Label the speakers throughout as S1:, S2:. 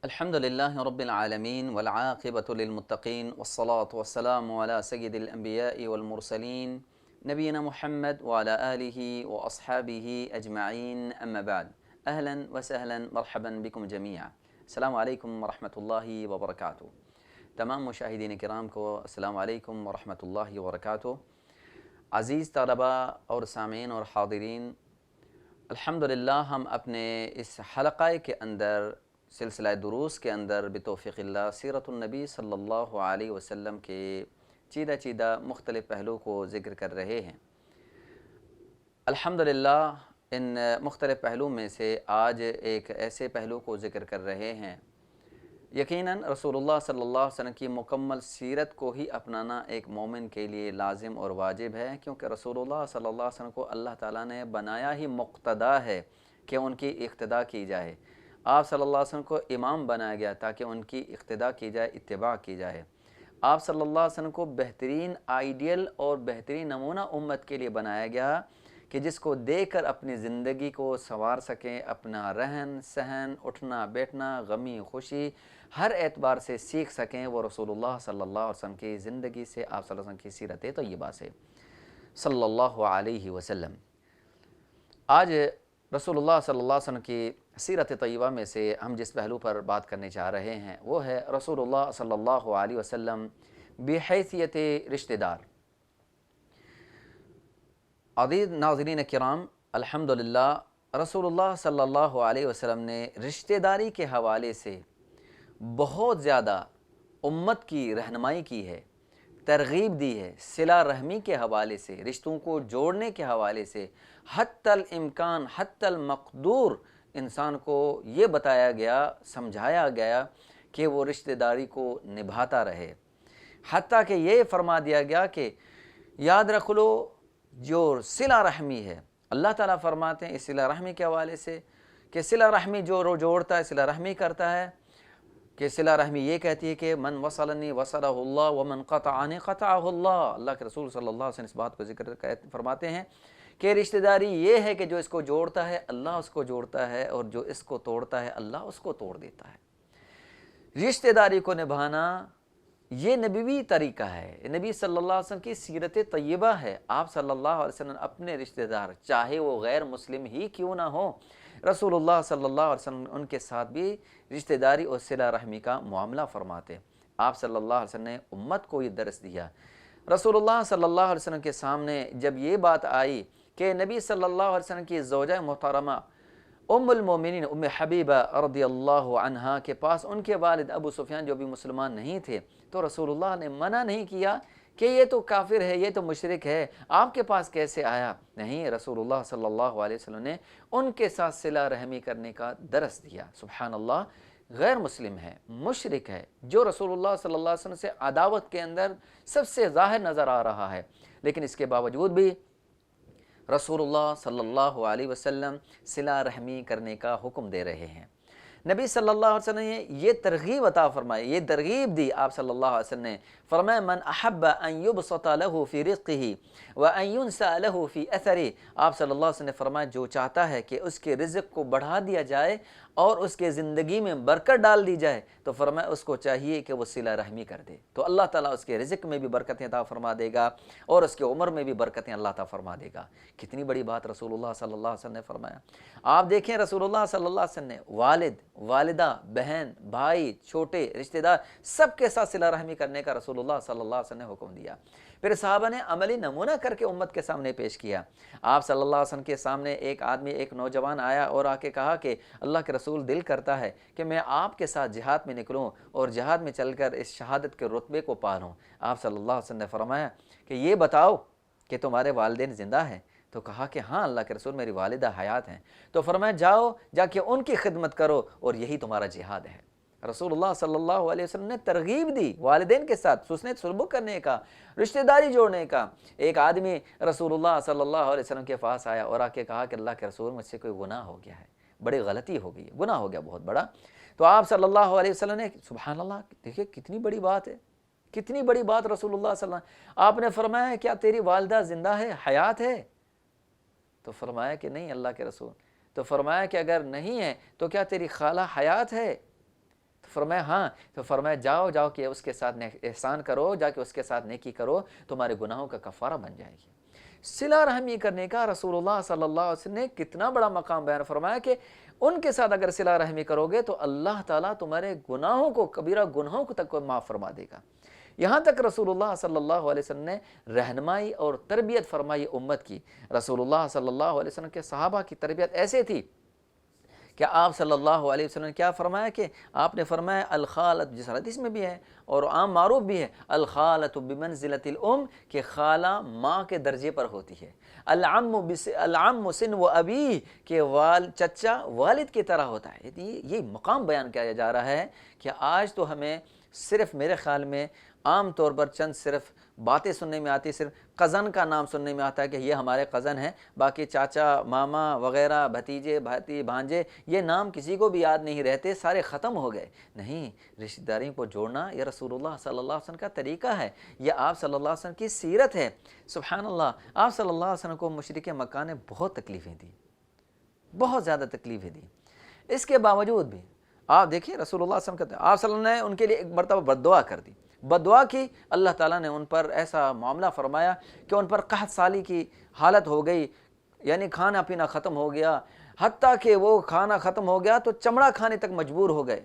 S1: الحمد لله رب العالمين والعاقبة للمتقين والصلاة والسلام على سيد الأنبياء والمرسلين نبينا محمد وعلى آله وأصحابه أجمعين أما بعد. أهلا وسهلا مرحبا بكم جميعا. السلام عليكم ورحمة الله وبركاته. تمام مشاہدین کرام کو السلام علیکم ورحمۃ اللہ وبرکاتہ. عزیز طلباء اور سامعین اور حاضرین، الحمدللہ ہم اپنے اس حلقہ کے اندر سلسلہ دروس کے اندر بتوفیق اللہ سیرت النبی صلی اللہ علیہ وسلم کے چیدہ مختلف پہلو کو ذکر کر رہے ہیں. الحمدللہ ان مختلف پہلو میں سے آج ایک ایسے پہلو کو ذکر کر رہے ہیں. یقیناً رسول اللہ صلی اللہ علیہ وسلم کی مکمل سیرت کو ہی اپنانا ایک مومن کے لیے لازم اور واجب ہے، کیونکہ رسول اللہ صلی اللہ علیہ وسلم کو اللہ تعالیٰ نے بنایا ہی مقتدا ہے کہ ان کی اقتداء کی جائے. آپ صلی اللہ علیہ وسلم کو امام بنایا گیا تاکہ ان کی اقتداء کی جائے، اتباع کی جائے. آپ صلی اللہ علیہ وسلم کو بہترین آئیڈیل اور بہترین نمونہ امت کے لیے بنایا گیا کہ جس کو دیکھ کر اپنی زندگی کو سنوار سکیں، اپنا رہن سہن، اٹھنا بیٹھنا، غمی خوشی ہر اعتبار سے سیکھ سکیں. وہ رسول اللہ صلی اللہ علیہ وسلم کی زندگی سے، آپ صلی اللہ علیہ وسلم کی سیرت طیبہ سے صلی اللہ علیہ وسلم. آج رسول اللہ صلی اللہ علیہ وسلم کی سیرت طیبہ میں سے ہم جس پہلو پر بات کرنے چاہ رہے ہیں وہ ہے رسول اللہ صلی اللہ علیہ وسلم بحیثیت رشتہ دار. عزیز ناظرین کرام، الحمدللہ رسول اللہ صلی اللہ علیہ وسلم نے رشتہ داری کے حوالے سے بہت زیادہ امت کی رہنمائی کی ہے، ترغیب دی ہے. صلہ رحمی کے حوالے سے، رشتوں کو جوڑنے کے حوالے سے حتی الامکان حتی المقدور انسان کو یہ بتایا گیا، سمجھایا گیا کہ وہ رشتہ داری کو نبھاتا رہے. حتیٰ کہ یہ فرما دیا گیا کہ یاد رکھ لو جو صلہ رحمی ہے، اللہ تعالیٰ فرماتے ہیں اس صلہ رحمی کے حوالے سے کہ صلہ رحمی جو جوڑتا ہے، صلہ رحمی کرتا ہے، کہ صلہ رحمی یہ کہتی ہے کہ من وصلنی وصلہ اللہ ومن قطعنی قطعہ اللہ. اللہ کے رسول صلی اللہ علیہ وسلم اس بات کو ذکر فرماتے ہیں کہ رشتہ داری یہ ہے کہ جو اس کو جوڑتا ہے اللہ اس کو جوڑتا ہے، اور جو اس کو توڑتا ہے اللہ اس کو توڑ دیتا ہے. رشتہ داری کو نبھانا یہ نبوی طریقہ ہے، نبی صلی اللہ علیہ وسلم کی سیرت طیبہ ہے. آپ صلی اللہ علیہ وسلم اپنے رشتہ دار چاہے وہ غیر مسلم ہی کیوں نہ ہوں، رسول اللہ صلی اللہ علیہ وسلم ان کے ساتھ بھی رشتہ داری اور صلہ رحمی کا معاملہ فرماتے. آپ صلی اللہ علیہ وسلم نے امت کو یہ درس دیا. رسول اللہ صلی اللہ علیہ وسلم کے سامنے جب یہ بات آئی کہ نبی صلی اللہ علیہ وسلم کی زوجہ محترمہ ام المومنین ام حبیبہ رضی اللہ عنہا کے پاس ان کے والد ابو سفیان جو بھی مسلمان نہیں تھے، تو رسول اللہ نے منع نہیں کیا کہ یہ تو کافر ہے، یہ تو مشرک ہے، آپ کے پاس کیسے آیا. نہیں، رسول اللہ صلی اللہ علیہ وسلم نے ان کے ساتھ صلہ رحمی کرنے کا درس دیا. سبحان اللہ، غیر مسلم ہے، مشرک ہے، جو رسول اللہ صلی اللہ علیہ وسلم سے عداوت کے اندر سب سے ظاہر نظر آ رہا ہے، لیکن اس کے باوجود بھی رسول اللہ صلی اللہ علیہ وسلم صلہ رحمی کرنے کا حکم دے رہے ہیں. نبی صلی اللہ علیہ وسلم نے یہ ترغیب عطا فرمائی، یہ ترغیب دی. آپ صلی اللہ علیہ وسلم نے فرمایا من احب ان یبسط له فی رزقہ وان ینسأ له فی اثرہ. آپ صلی اللہ علیہ وسلم نے فرمایا جو چاہتا ہے کہ اس کے رزق کو بڑھا دیا جائے اور اس کے زندگی میں برکت ڈال دی جائے، تو فرمایا اس کو چاہیے کہ وہ صلہ رحمی کر دے، تو اللہ تعالیٰ اس کے رزق میں بھی برکتیں عطا فرما دے گا اور اس کی عمر میں بھی برکتیں اللہ تعالیٰ فرما دے گا. کتنی بڑی بات رسول اللہ صلی اللہ علیہ وسلم نے فرمایا. آپ دیکھیں رسول اللہ صلی اللہ علیہ وسلم نے والد، والدہ، بہن، بھائی، چھوٹے رشتہ دار سب کے ساتھ صلہ رحمی کرنے کا رسول اللہ صلی اللہ علیہ وسلم نے حکم دیا. پھر صحابہ نے عملی نمونہ کر کے امت کے سامنے پیش کیا. آپ صلی اللہ علیہ وسلم کے سامنے ایک آدمی، ایک نوجوان آیا اور آ کے کہا کہ اللہ کے رسول دل کرتا ہے کہ میں آپ کے ساتھ جہاد میں نکلوں اور جہاد میں چل کر اس شہادت کے رتبے کو پالوں. آپ صلی اللہ علیہ وسلم نے فرمایا کہ یہ بتاؤ کہ تمہارے والدین زندہ ہیں؟ تو کہا کہ ہاں اللہ کے رسول میری والدہ حیات ہیں. تو فرمایا جاؤ جا کے ان کی خدمت کرو اور یہی تمہارا جہاد ہے. رسول اللہ صلی اللہ علیہ وسلم نے ترغیب دی والدین کے ساتھ حسن سلوک کرنے کا، رشتہ داری جوڑنے کا. ایک آدمی رسول اللہ صلی اللہ علیہ وسلم کے پاس آیا اور آ کے کہا کہ اللہ کے رسول مجھ سے کوئی گناہ ہو گیا ہے، بڑی غلطی ہو گئی ہے، گناہ ہو گیا بہت بڑا. تو آپ صلی اللہ علیہ وسلم نے سبحان اللہ، دیکھیے کتنی بڑی بات ہے، کتنی بڑی بات رسول اللہ صلی اللہ علیہ وسلم. آپ نے فرمایا کیا تیری والدہ زندہ ہے، حیات ہے؟ تو فرمایا کہ نہیں اللہ کے رسول. تو فرمایا کہ اگر نہیں ہے تو کیا تیری خالہ حیات ہے؟ فرمایا ہاں، تو فرمایا جاؤ جاؤ کہ اس کے ساتھ احسان کرو، جا کے اس کے ساتھ نیکی کرو، تمہارے گناہوں کا کفارہ بن جائے گی۔ صلہ رحمی کرنے کا رسول اللہ صلی اللہ علیہ وسلم نے کتنا بڑا مقام بیان فرمایا کہ ان کے ساتھ اگر صلہ رحمی کرو گے تو اللہ تعالیٰ تمہارے گناہوں کو، کبیرہ گناہوں کو تک معاف فرما دے گا۔ یہاں تک رسول اللہ صلی اللہ علیہ وسلم نے رہنمائی اور تربیت فرمائی امت کی۔ رسول اللہ صلی اللہ علیہ وسلم کے صحابہ کی تربیت ایسے تھی کہ آپ صلی اللہ علیہ وسلم نے کیا فرمایا کہ آپ نے فرمایا الخالۃ، جس حدیث میں بھی ہے اور عام معروف بھی ہے، الخالۃ بمنزلۃ الام، کہ خالہ ماں کے درجے پر ہوتی ہے، العم سن و ابی، کہ چچا والد کی طرح ہوتا ہے۔ یہ مقام بیان کیا جا رہا ہے کہ آج تو ہمیں صرف میرے خیال میں عام طور پر چند صرف باتیں سننے میں آتی، صرف قزن کا نام سننے میں آتا ہے کہ یہ ہمارے قزن ہیں، باقی چاچا ماما وغیرہ بھتیجے بھانجے یہ نام کسی کو بھی یاد نہیں رہتے، سارے ختم ہو گئے۔ نہیں، رشتہ داریوں کو جوڑنا یہ رسول اللہ صلی اللہ علیہ وسلم کا طریقہ ہے، یہ آپ صلی اللہ علیہ وسلم کی سیرت ہے۔ سبحان اللہ، آپ صلی اللہ علیہ وسلم کو مشرک مکہ نے بہت تکلیفیں دی، بہت زیادہ تکلیفیں دی، اس کے باوجود بھی آپ دیکھیں رسول اللہ صلی اللہ علیہ وسلم آپ صلی اللہ علیہ وسلم نے ان کے لیے ایک مرتبہ بد دعا کر دی، بد دعا کی، اللہ تعالیٰ نے ان پر ایسا معاملہ فرمایا کہ ان پر قحط سالی کی حالت ہو گئی، یعنی کھانا پینا ختم ہو گیا، حتیٰ کہ وہ کھانا ختم ہو گیا تو چمڑا کھانے تک مجبور ہو گئے،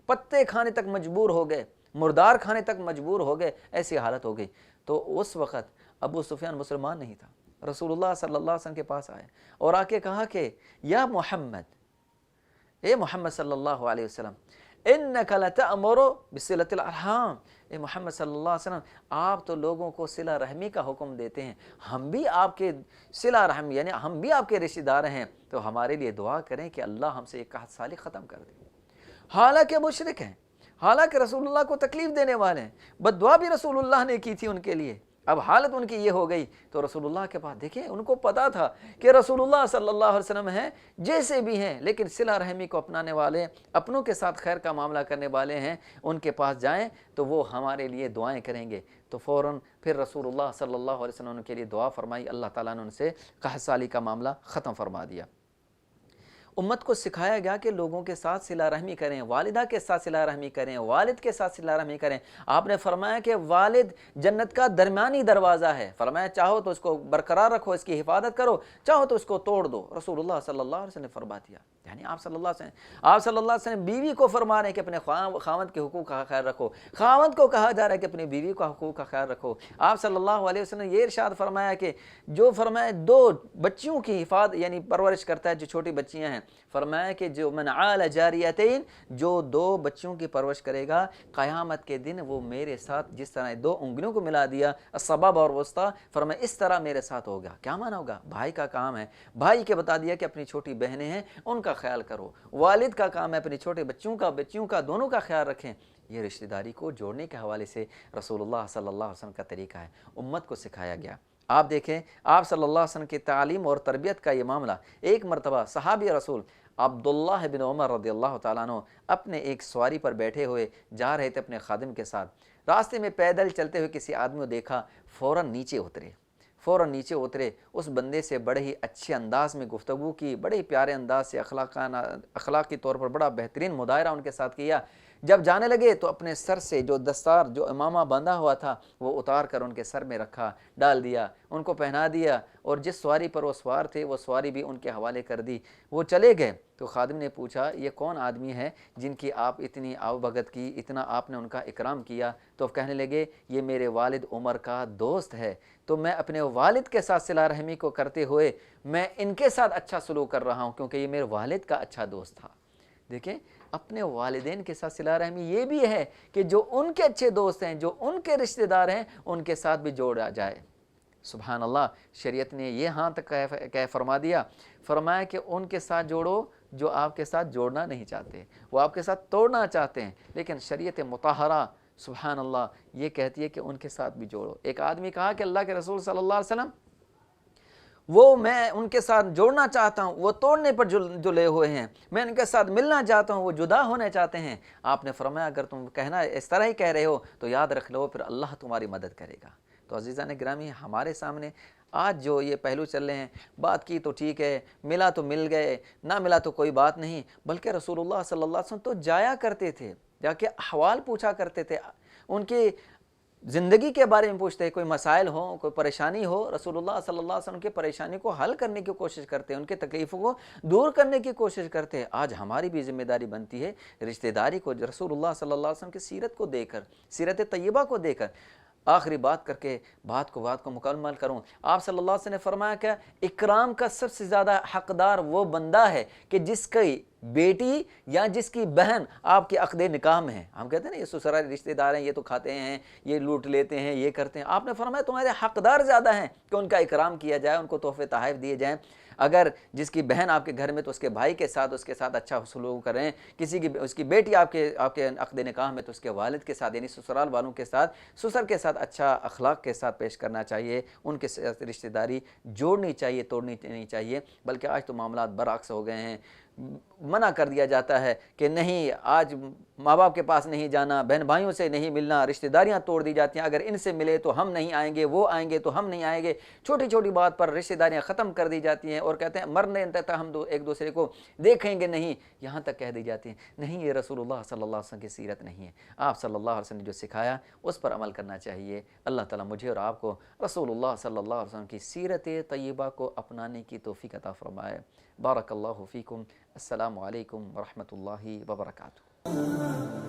S1: پتے کھانے تک مجبور ہو گئے، مردار کھانے تک مجبور ہو گئے، ایسی حالت ہو گئی۔ تو اس وقت ابو سفیان مسلمان نہیں تھا، رسول اللہ صلی اللہ علیہ وسلم کے پاس آئے اور آ کے کہا کہ یا محمد، اے محمد صلی اللہ علیہ وسلم، انک لتأمر بصلۃ الارحام، اے محمد صلی اللہ علیہ وسلم آپ تو لوگوں کو صلہ رحمی کا حکم دیتے ہیں، ہم بھی آپ کے صلہ رحم یعنی ہم بھی آپ کے رشتہ دار ہیں، تو ہمارے لیے دعا کریں کہ اللہ ہم سے یہ قحط سالی ختم کر دے۔ حالانکہ مشرک ہیں، حالانکہ رسول اللہ کو تکلیف دینے والے ہیں، بد دعا بھی رسول اللہ نے کی تھی ان کے لیے، اب حالت ان کی یہ ہو گئی تو رسول اللہ کے پاس دیکھیں، ان کو پتا تھا کہ رسول اللہ صلی اللہ علیہ وسلم ہیں جیسے بھی ہیں، لیکن صلہ رحمی کو اپنانے والے، اپنوں کے ساتھ خیر کا معاملہ کرنے والے ہیں، ان کے پاس جائیں تو وہ ہمارے لیے دعائیں کریں گے۔ تو فوراً پھر رسول اللہ صلی اللہ علیہ وسلم ان کے لیے دعا فرمائی، اللہ تعالیٰ نے ان سے قحط سالی کا معاملہ ختم فرما دیا۔ امت کو سکھایا گیا کہ لوگوں کے ساتھ صلہ رحمی کریں، والدہ کے ساتھ صلہ رحمی کریں، والد کے ساتھ صلہ رحمی کریں۔ آپ نے فرمایا کہ والد جنت کا درمیانی دروازہ ہے، فرمایا چاہو تو اس کو برقرار رکھو، اس کی حفاظت کرو، چاہو تو اس کو توڑ دو، رسول اللہ صلی اللہ علیہ وسلم نے فرما دیا۔ یعنی آپ صلی اللہ علیہ وسلم بیوی کو فرما رہے ہیں کہ اپنے خاوند کے حقوق کا خیال رکھو، خاوند کو کہا جا رہا ہے کہ اپنی بیوی کا حقوق کا خیال رکھو۔ آپ صلی اللہ علیہ وسلم نے یہ ارشاد فرمایا کہ جو فرمایا دو بچیوں کی حفاظت یعنی پرورش کرتا ہے، جو چھوٹی بچیاں ہیں، فرمایا کہ جو من عال جاریتین، جو دو بچوں کی پرورش کرے گا قیامت کے دن وہ میرے ساتھ، جس طرح دو انگلیوں کو ملا دیا السباب اور وسطیٰ، فرمایا اس طرح میرے ساتھ ہوگا۔ کیا مانا ہوگا؟ بھائی کا کام ہے، بھائی کے بتا دیا کہ اپنی چھوٹی بہنیں ہیں ان کا خیال کرو، والد کا کام ہے اپنے چھوٹے بچیوں کا دونوں کا خیال رکھیں۔ یہ رشتہ داری کو جوڑنے کے حوالے سے رسول اللہ صلی اللہ علیہ وسلم کا طریقہ ہے، امت کو سکھایا گیا۔ آپ دیکھیں آپ صلی اللہ علیہ وسلم کی تعلیم اور تربیت کا یہ معاملہ، ایک مرتبہ صحابی رسول عبداللہ بن عمر رضی اللہ تعالیٰ عنہ اپنے ایک سواری پر بیٹھے ہوئے جا رہے تھے اپنے خادم کے ساتھ، راستے میں پیدل چلتے ہوئے کسی آدمی کو دیکھا، فوراً نیچے اترے، اس بندے سے بڑے ہی اچھے انداز میں گفتگو کی، بڑے ہی پیارے انداز سے اخلاقی طور پر بڑا بہترین مظاہرہ ان کے ساتھ کیا۔ جب جانے لگے تو اپنے سر سے جو دستار جو امامہ باندھا ہوا تھا وہ اتار کر ان کے سر میں رکھا، ڈال دیا، ان کو پہنا دیا، اور جس سواری پر وہ سوار تھے وہ سواری بھی ان کے حوالے کر دی، وہ چلے گئے۔ تو خادم نے پوچھا یہ کون آدمی ہے جن کی آپ اتنی آؤ بھگت کی، اتنا آپ نے ان کا اکرام کیا؟ تو کہنے لگے یہ میرے والد عمر کا دوست ہے، تو میں اپنے والد کے ساتھ صلہ رحمی کو کرتے ہوئے میں ان کے ساتھ اچھا سلوک کر رہا ہوں کیونکہ یہ میرے والد کا اچھا دوست تھا۔ دیکھیں اپنے والدین کے ساتھ صلہ رحمی یہ بھی ہے کہ جو ان کے اچھے دوست ہیں، جو ان کے رشتہ دار ہیں، ان کے ساتھ بھی جوڑا جائے۔ سبحان اللہ، شریعت نے یہ ہاں تک کہہ فرما دیا، فرمایا کہ ان کے ساتھ جوڑو جو آپ کے ساتھ جوڑنا نہیں چاہتے، وہ آپ کے ساتھ توڑنا چاہتے ہیں، لیکن شریعت مطہرہ سبحان اللہ یہ کہتی ہے کہ ان کے ساتھ بھی جوڑو۔ ایک آدمی کہا کہ اللہ کے رسول صلی اللہ علیہ وسلم وہ میں ان کے ساتھ جوڑنا چاہتا ہوں، وہ توڑنے پر جو لے ہوئے ہیں، میں ان کے ساتھ ملنا چاہتا ہوں، وہ جدا ہونے چاہتے ہیں۔ آپ نے فرمایا اگر تم کہنا اس طرح ہی کہہ رہے ہو تو یاد رکھ لو پھر اللہ تمہاری مدد کرے گا۔ تو عزیزان گرامی، ہمارے سامنے آج جو یہ پہلو چل رہے ہیں، بات کی تو ٹھیک ہے، ملا تو مل گئے، نہ ملا تو کوئی بات نہیں، بلکہ رسول اللہ صلی اللہ علیہ وسلم تو جایا کرتے تھے، جا کے احوال پوچھا کرتے تھے، ان کی زندگی کے بارے میں پوچھتے، کوئی مسائل ہوں، کوئی پریشانی ہو، رسول اللہ صلی اللہ علیہ وسلم کی پریشانی کو حل کرنے کی کوشش کرتے، ان کے تکلیفوں کو دور کرنے کی کوشش کرتے۔ آج ہماری بھی ذمہ داری بنتی ہے رشتہ داری کو رسول اللہ صلی اللہ علیہ وسلم کی سیرت کو دے کر، سیرت طیبہ کو دے کر۔ آخری بات کر کے بات کو مکمل کروں، آپ صلی اللہ علیہ وسلم نے فرمایا کہ اکرام کا سب سے زیادہ حقدار وہ بندہ ہے کہ جس کی بیٹی یا جس کی بہن آپ کے عقد نکاح میں ہے۔ ہم کہتے ہیں نا یہ سسرالی رشتہ دار ہیں، یہ تو کھاتے ہیں، یہ لوٹ لیتے ہیں، یہ کرتے ہیں۔ آپ نے فرمایا تمہارے حقدار زیادہ ہیں کہ ان کا اکرام کیا جائے، ان کو تحفے تحائف دیے جائیں۔ اگر جس کی بہن آپ کے گھر میں تو اس کے بھائی کے ساتھ اس کے ساتھ اچھا سلوک کریں، کسی کی اس کی بیٹی آپ کے عقد نکاح میں تو اس کے والد کے ساتھ یعنی سسرال والوں کے ساتھ، سسر کے ساتھ اچھا اخلاق کے ساتھ پیش کرنا چاہیے، ان کے ساتھ رشتہ داری جوڑنی چاہیے، توڑنی نہیں چاہیے۔ بلکہ آج تو معاملات برعکس ہو گئے ہیں، منع کر دیا جاتا ہے کہ نہیں آج ماں باپ کے پاس نہیں جانا، بہن بھائیوں سے نہیں ملنا، رشتہ داریاں توڑ دی جاتی ہیں، اگر ان سے ملے تو ہم نہیں آئیں گے، وہ آئیں گے تو ہم نہیں آئیں گے۔ چھوٹی چھوٹی بات پر رشتہ داریاں ختم کر دی جاتی ہیں، اور کہتے ہیں مرنے تک ہم ایک دوسرے کو دیکھیں گے نہیں، یہاں تک کہہ دی جاتی ہیں۔ نہیں، یہ رسول اللہ صلی اللہ علیہ وسلم کی سیرت نہیں ہے۔ آپ صلی اللہ علیہ وسلم نے جو سکھایا اس پر عمل کرنا چاہیے۔ اللہ تعالیٰ مجھے اور آپ کو رسول اللہ صلی اللہ علیہ وسلم کی سیرت طیبہ کو اپنانے کی توفیق عطا فرمائے۔ بارک اللہ فیکم۔ السلام علیکم ورحمۃ اللہ وبرکاتہ۔